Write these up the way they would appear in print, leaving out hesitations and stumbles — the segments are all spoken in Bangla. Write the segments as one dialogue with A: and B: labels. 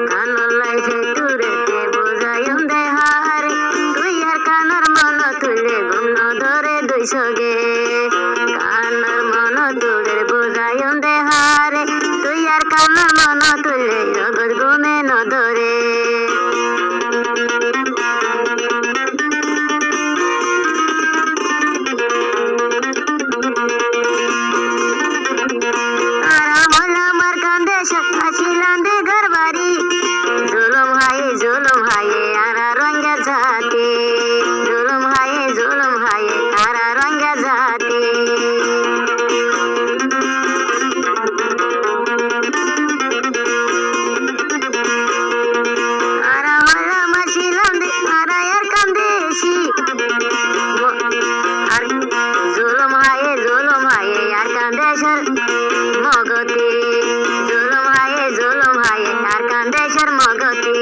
A: কানর লাইছে তুরেতে বোঝায়ুম দেহারে তুই আর কানর মন তুলে ঘুম ধরে দুই সগে কানর মন তুলে বোঝায়ুম দেহারে তুই আর কানর মন তুলে জগৎ ঘুমে ন ধরে जुलुम हाये आरा रंगा जाती आरा होला माशिलाम दे आरा यार कांदेशी আর जुलुम हाये यार कांदेशर मगती जुलुम हाये यार कांदेशर मगती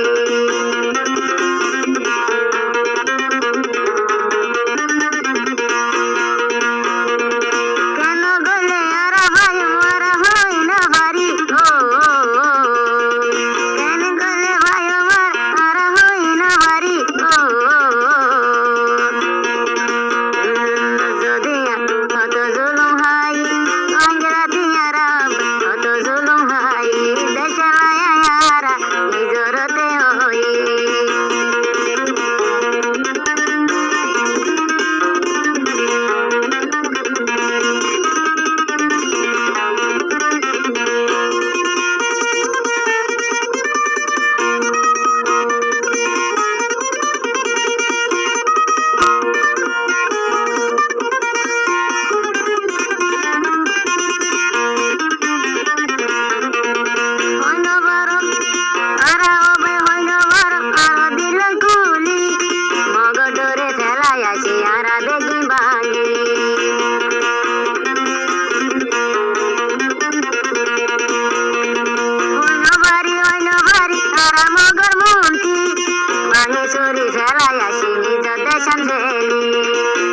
A: বাঙেশ্বরী ফেলাই আসি নিজ দেশান ফেলি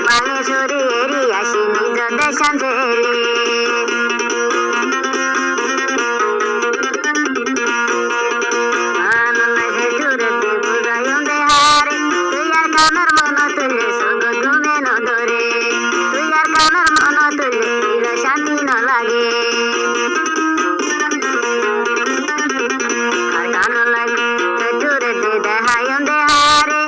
A: বাঙেশ্বরী এরি আসি নিজ দেশান ফেলি তুই আর কানার মন তুলে সঙ্গ ঘুমে ন ধরে তুই আর কানার মন তুলে শান্তি ন লাগে আর কানো লাগে দেহায়ুম দেহারে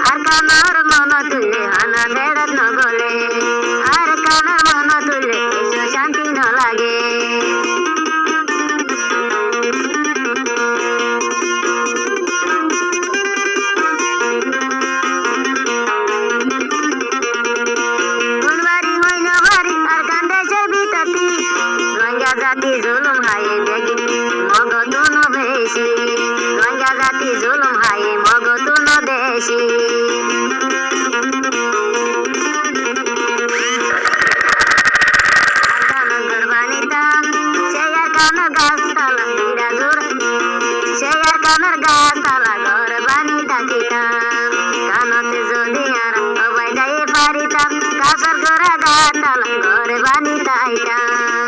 A: আর কানর মন তুলে হানা বেড়াত ন গলে আর কানর মন তুলে এসো শান্তি ন লাগে ফুলবাড়ি হইল বাড়ি আর কান্দেশের বিততি রঙা জাতি জুলুম হায়ে দেখি মগ তুনো বেশি রঙা জাতি জুলুম হায়ে মগ তুনো দেশি ঘর বানি থাকিতাম কানতে যদি আর সবাই যাই পারিতাম কাসর করা গাছতলা ঘর বানি তাইতাম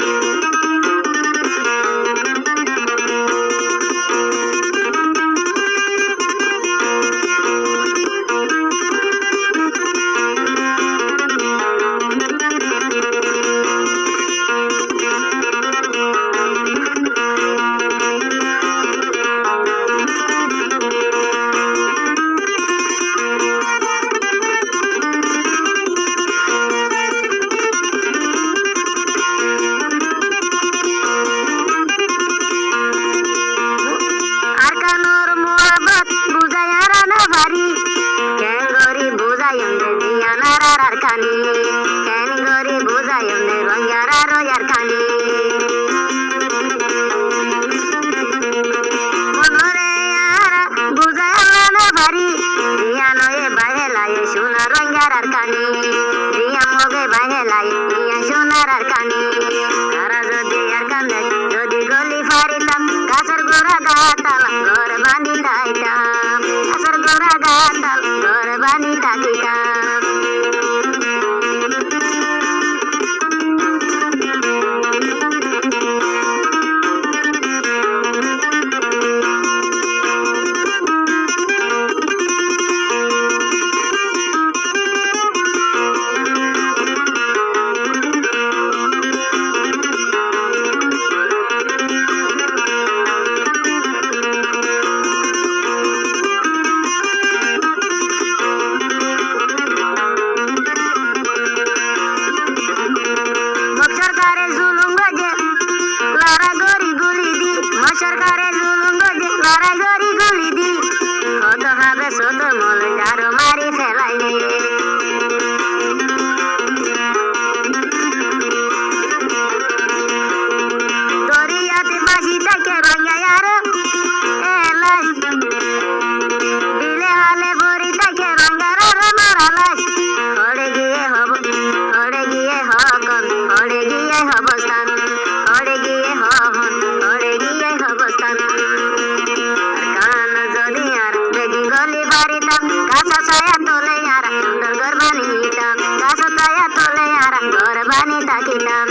A: Kani buzayo ne rongara royar kani monore yara buzayo na bari dia noye bahela ye shuna rongarar kani dia moge bahela ye shunarar kani ara jodi ar kande jodi goli faritam gasar gora gatala gor bandi taitam gasar gora gatal gor bandi taki পাইতাম। সরকারের জুলুম গজে লড়াই গড়ি গুলি দি, সরকারের জুলুম গজে লড়াই গড়ি গুলি দি, কত হবে শত মল যারো মারি ফেলাই রে। দরিয়াতে বাসি থেকে ভাঙ্গাই আর এলাস, বিলে হালে বড়ি থেকে ভাঙ্গার আর মারা লাশ। হড়ে গিয়ে হব, হড়ে গিয়ে হকন, হড়ে গিয়ে হবস্থান, হড়ে গিয়ে হহন, হড়ে গিয়ে হবস্থান। কান যদি আর বেগি গলি বাড়িতাম, গাছ ছায়া তোলে আর সুন্দর ঘর বানিতাম, গাছ ছায়া তোলে আর ঘর বানি থাকিতাম।